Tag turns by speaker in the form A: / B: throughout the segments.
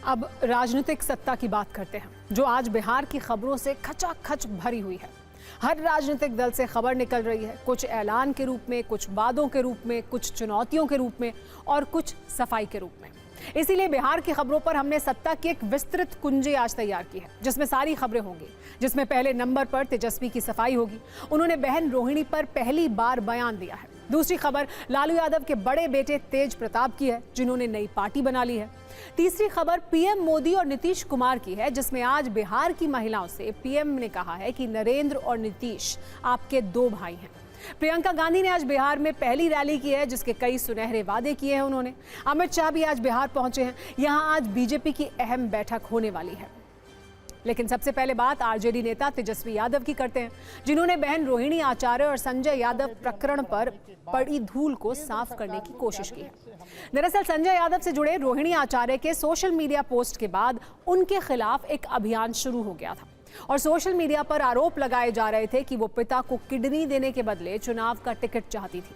A: अब राजनीतिक सत्ता की बात करते हैं, जो आज बिहार की खबरों से खचाखच भरी हुई है। हर राजनीतिक दल से खबर निकल रही है, कुछ ऐलान के रूप में, कुछ वादों के रूप में, कुछ चुनौतियों के रूप में और कुछ सफाई के रूप में। इसीलिए बिहार की खबरों पर हमने सत्ता की एक विस्तृत कुंजी आज तैयार की है, जिसमें सारी खबरें होंगी। जिसमें पहले नंबर पर तेजस्वी की सफाई होगी, उन्होंने बहन रोहिणी पर पहली बार बयान दिया है। दूसरी खबर लालू यादव के बड़े बेटे तेज प्रताप की है, जिन्होंने नई पार्टी बना ली है। तीसरी खबर पीएम मोदी और नीतीश कुमार की है, जिसमें आज बिहार की महिलाओं से पीएम ने कहा है कि नरेंद्र और नीतीश आपके दो भाई हैं। प्रियंका गांधी ने आज बिहार में पहली रैली की है, जिसके कई सुनहरे वादे किए हैं उन्होंने। अमित शाह भी आज बिहार पहुंचे हैं, यहां आज बीजेपी की अहम बैठक होने वाली है। लेकिन सबसे पहले बात आरजेडी नेता तेजस्वी यादव की करते हैं, जिन्होंने बहन रोहिणी आचार्य और संजय यादव प्रकरण पर पड़ी धूल को साफ करने की कोशिश की है। दरअसल संजय यादव से जुड़े रोहिणी आचार्य के सोशल मीडिया पोस्ट के बाद उनके खिलाफ एक अभियान शुरू हो गया था और सोशल मीडिया पर आरोप लगाए जा रहे थे कि वो पिता को किडनी देने के बदले चुनाव का टिकट चाहती थी।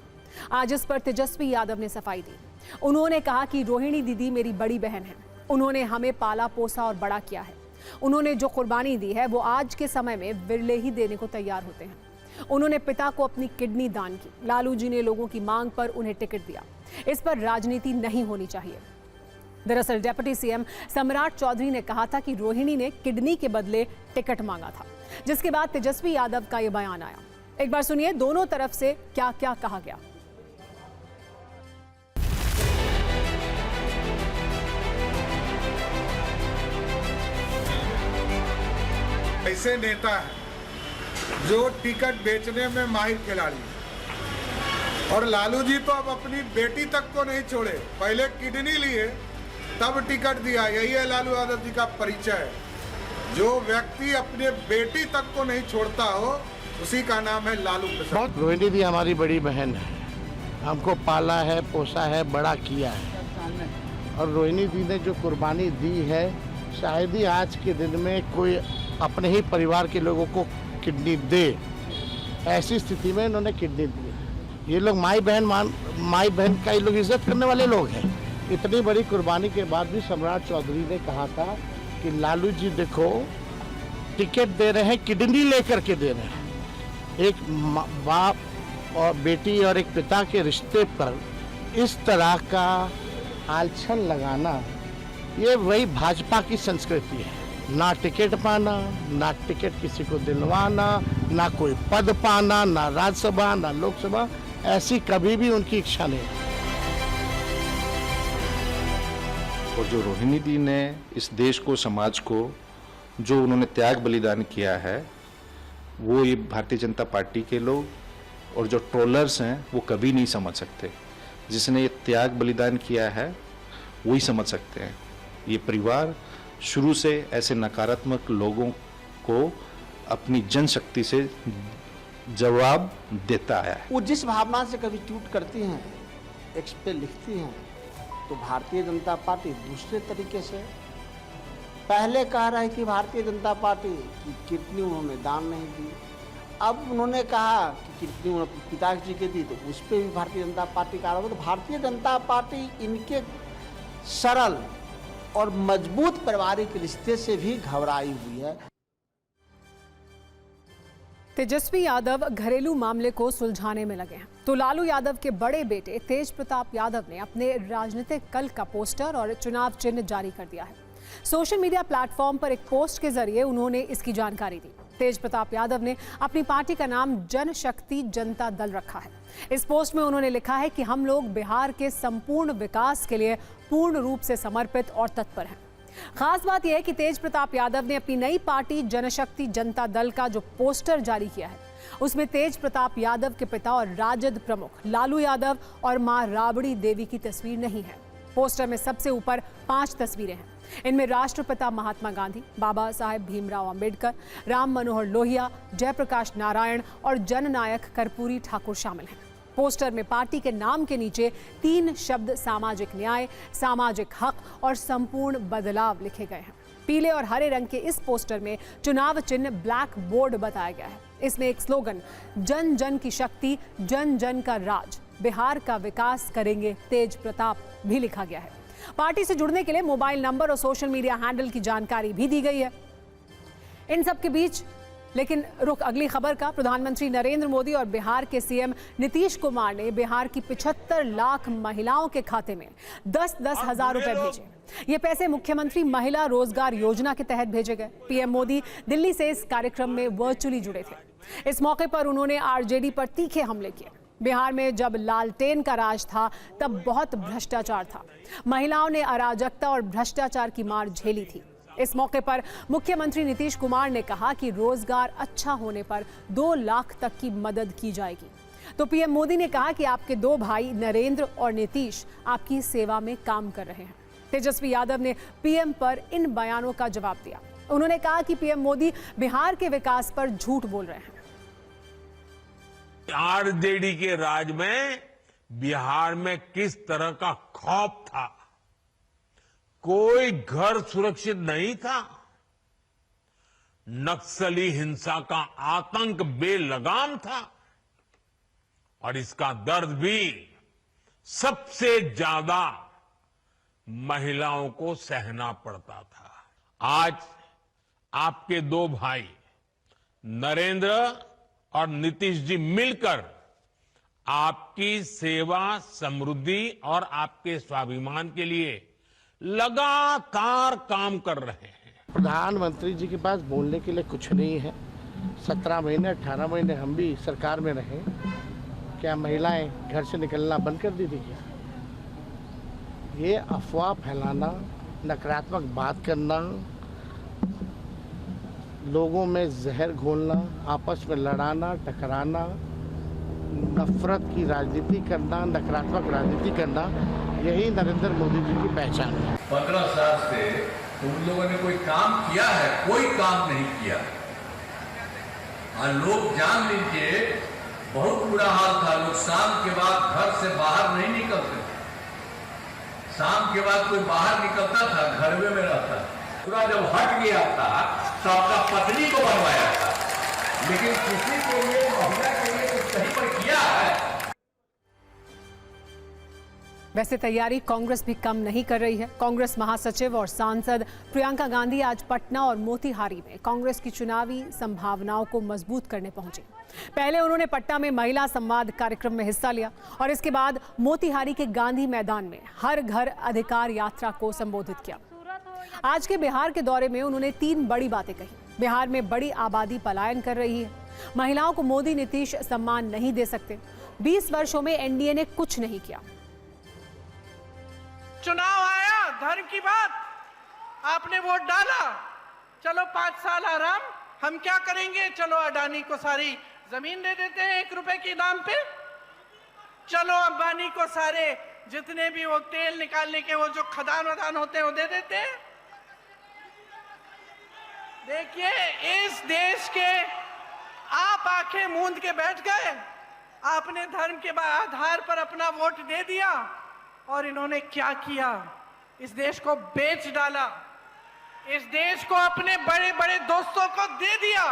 A: आज इस पर तेजस्वी यादव ने सफाई दी। उन्होंने कहा कि रोहिणी दीदी मेरी बड़ी बहन है, उन्होंने हमें पाला पोसा और बड़ा किया है। उन्होंने जो कुर्बानी दी है वो आज के समय में विरले ही देने को तैयार होते हैं। उन्होंने पिता को अपनी किडनी दान की। लालू जी ने लोगों की मांग पर उन्हें टिकट दिया। इस पर राजनीति नहीं होनी चाहिए। दरअसल डिप्टी सीएम सम्राट चौधरी ने कहा था कि रोहिणी ने किडनी के बदले टिकट मांगा था, जिसके बाद तेजस्वी यादव का यह बयान आया। एक बार सुनिए दोनों तरफ से क्या क्या कहा गया।
B: ऐसे नेता हैं जो टिकट बेचने में माहिर खिलाड़ी हैं। और लालू जी तो अब अपनी बेटी तक को नहीं छोड़े, पहले किडनी लिए तब टिकट दिया। यही है लालू यादव जी का परिचय। जो व्यक्ति अपने बेटी तक को नहीं छोड़ता हो, उसी का नाम है लालू प्रसाद।
C: रोहिणी भी हमारी बड़ी बहन है, हमको पाला है, पोसा है, बड़ा किया है। और रोहिणी जी ने जो कुर्बानी दी है, शायद ही आज के दिन में कोई अपने ही परिवार के लोगों को किडनी दे। ऐसी स्थिति में इन्होंने किडनी दी। ये लोग माई बहन का ये लोग इज्जत करने वाले लोग हैं। इतनी बड़ी कुर्बानी के बाद भी सम्राट चौधरी ने कहा था कि लालू जी देखो टिकट दे रहे हैं, किडनी लेकर के दे रहे हैं। एक बाप और बेटी और एक पिता के रिश्ते पर इस तरह का आलछन लगाना, ये वही भाजपा की संस्कृति है। ना टिकट पाना, ना टिकट किसी को दिलवाना, ना कोई पद पाना, ना राज्यसभा ना लोकसभा, ऐसी कभी भी उनकी इच्छा नहीं।
D: और जो रोहिणी दी ने इस देश को, समाज को जो उन्होंने त्याग बलिदान किया है, वो ये भारतीय जनता पार्टी के लोग और जो ट्रोलर्स हैं वो कभी नहीं समझ सकते। जिसने ये त्याग बलिदान किया है वही समझ सकते हैं। ये परिवार शुरू से ऐसे नकारात्मक लोगों को अपनी जनशक्ति से जवाब देता आया है।
E: वो जिस भावना से कभी ट्वीट करती हैं, एक्स पे लिखती हैं, तो भारतीय जनता पार्टी दूसरे तरीके से पहले कह रही थी भारतीय जनता पार्टी की किडनी उन्होंने दान नहीं दी। अब उन्होंने कहा कि किडनी उन्होंने पिताजी के दी, तो उस पर भी भारतीय जनता पार्टी का आरोप है। तो भारतीय जनता पार्टी इनके सरल और मजबूत पारिवारिक रिश्ते से भी घबराई हुई है।
A: तेजस्वी यादव घरेलू मामले को सुलझाने में लगे हैं, तो लालू यादव के बड़े बेटे तेज प्रताप यादव ने अपने राजनीतिक कल का पोस्टर और चुनाव चिन्ह जारी कर दिया है। सोशल मीडिया प्लेटफॉर्म पर एक पोस्ट के जरिए उन्होंने इसकी जानकारी दी। तेज प्रताप यादव ने अपनी पार्टी का नाम जनशक्ति जनता दल रखा है। इस पोस्ट में उन्होंने लिखा है कि हम लोग बिहार के संपूर्ण विकास के लिए पूर्ण रूप से समर्पित और तत्पर हैं। खास बात यह है कि तेज प्रताप यादव ने अपनी नई पार्टी जनशक्ति जनता दल का जो पोस्टर जारी किया है, उसमें तेज प्रताप यादव के पिता और राजद प्रमुख लालू यादव और मां राबड़ी देवी की तस्वीर नहीं है। पोस्टर में सबसे ऊपर 5 तस्वीरें हैं। इनमें राष्ट्रपिता महात्मा गांधी, बाबा साहेब भीमराव अंबेडकर, राम मनोहर लोहिया, जयप्रकाश नारायण और जननायक कर्पूरी ठाकुर शामिल हैं। पोस्टर में पार्टी के नाम के नीचे 3 शब्द सामाजिक न्याय, सामाजिक हक और संपूर्ण बदलाव लिखे गए हैं। पीले और हरे रंग के इस पोस्टर में चुनाव चिन्ह ब्लैक बोर्ड बताया गया है। इसमें एक स्लोगन जन जन की शक्ति, जन जन का राज, बिहार का विकास करेंगे तेज प्रताप भी लिखा गया है। पार्टी से जुड़ने के लिए मोबाइल नंबर और सोशल मीडिया हैंडल की जानकारी भी दी गई है। इन सब के बीच लेकिन रुख अगली खबर का। प्रधानमंत्री नरेंद्र मोदी और बिहार के सीएम नीतीश कुमार ने बिहार की 75 लाख महिलाओं के खाते में 10-10 हजार रुपए भेजे। ये पैसे मुख्यमंत्री महिला रोजगार योजना के तहत भेजे गए। पीएम मोदी दिल्ली से इस कार्यक्रम में वर्चुअली जुड़े थे। इस मौके पर उन्होंने आरजेडी पर तीखे हमले किए। बिहार में जब लालटेन का राज था तब बहुत भ्रष्टाचार था। महिलाओं ने अराजकता और भ्रष्टाचार की मार झेली थी। इस मौके पर मुख्यमंत्री नीतीश कुमार ने कहा कि रोजगार अच्छा होने पर 2 लाख तक की मदद की जाएगी। तो पीएम मोदी ने कहा कि आपके 2 भाई नरेंद्र और नीतीश आपकी सेवा में काम कर रहे हैं। तेजस्वी यादव ने पीएम पर इन बयानों का जवाब दिया। उन्होंने कहा कि पीएम मोदी बिहार के विकास पर झूठ बोल रहे हैं।
F: आरजेडी के राज में बिहार में किस तरह का खौफ था। कोई घर सुरक्षित नहीं था। नक्सली हिंसा का आतंक बेलगाम था और इसका दर्द भी सबसे ज्यादा महिलाओं को सहना पड़ता था। आज आपके 2 भाई नरेंद्र और नीतीश जी मिलकर आपकी सेवा, समृद्धि और आपके स्वाभिमान के लिए लगातार काम कर रहे हैं।
C: प्रधानमंत्री जी के पास बोलने के लिए कुछ नहीं है। 17 महीने 18 महीने हम भी सरकार में रहे। क्या महिलाएं घर से निकलना बंद कर दी थी क्या? ये अफवाह फैलाना, नकारात्मक बात करना, लोगों में जहर घोलना, आपस में लड़ाना, टकराना, नफरत की राजनीति करना, नकारात्मक राजनीति करना, यही नरेंद्र मोदी जी की पहचान है।
G: 15 साल से उन लोगों ने कोई काम किया है? कोई काम नहीं किया। और लोग जान लीजिए, बहुत बुरा हाल था। लोग शाम के बाद घर से बाहर नहीं निकलते। शाम के बाद कोई बाहर निकलता था, घर में रहता। पूरा जब हट गया था तो अपना पत्नी को बनवाया था, लेकिन किसी के लिए, महिला के लिए कुछ कहीं पर किया है?
A: वैसे तैयारी कांग्रेस भी कम नहीं कर रही है। कांग्रेस महासचिव और सांसद प्रियंका गांधी आज पटना और मोतिहारी में कांग्रेस की चुनावी संभावनाओं को मजबूत करने पहुंचे। पहले उन्होंने पटना में महिला संवाद कार्यक्रम में हिस्सा लिया और इसके बाद मोतिहारी के गांधी मैदान में हर घर अधिकार यात्रा को संबोधित किया। आज के बिहार के दौरे में उन्होंने 3 बड़ी बातें कही। बिहार में बड़ी आबादी पलायन कर रही है। महिलाओं को मोदी नीतीश सम्मान नहीं दे सकते। 20 वर्षों में एनडीए ने कुछ नहीं किया।
H: चुनाव आया, धर्म की बात, आपने वोट डाला, चलो 5 साल आराम। हम क्या करेंगे? चलो अडानी को सारी जमीन दे देते हैं 1 रुपए के दाम पे। चलो अंबानी को सारे जितने भी वो तेल निकालने के वो जो खदान वदान होते हैं वो दे देते हैं। देखिए, इस देश के आप आंखें मूंद के बैठ गए। आपने धर्म के आधार पर अपना वोट दे दिया और इन्होंने क्या किया? इस देश को बेच डाला। इस देश को अपने बड़े बड़े दोस्तों को दे दिया।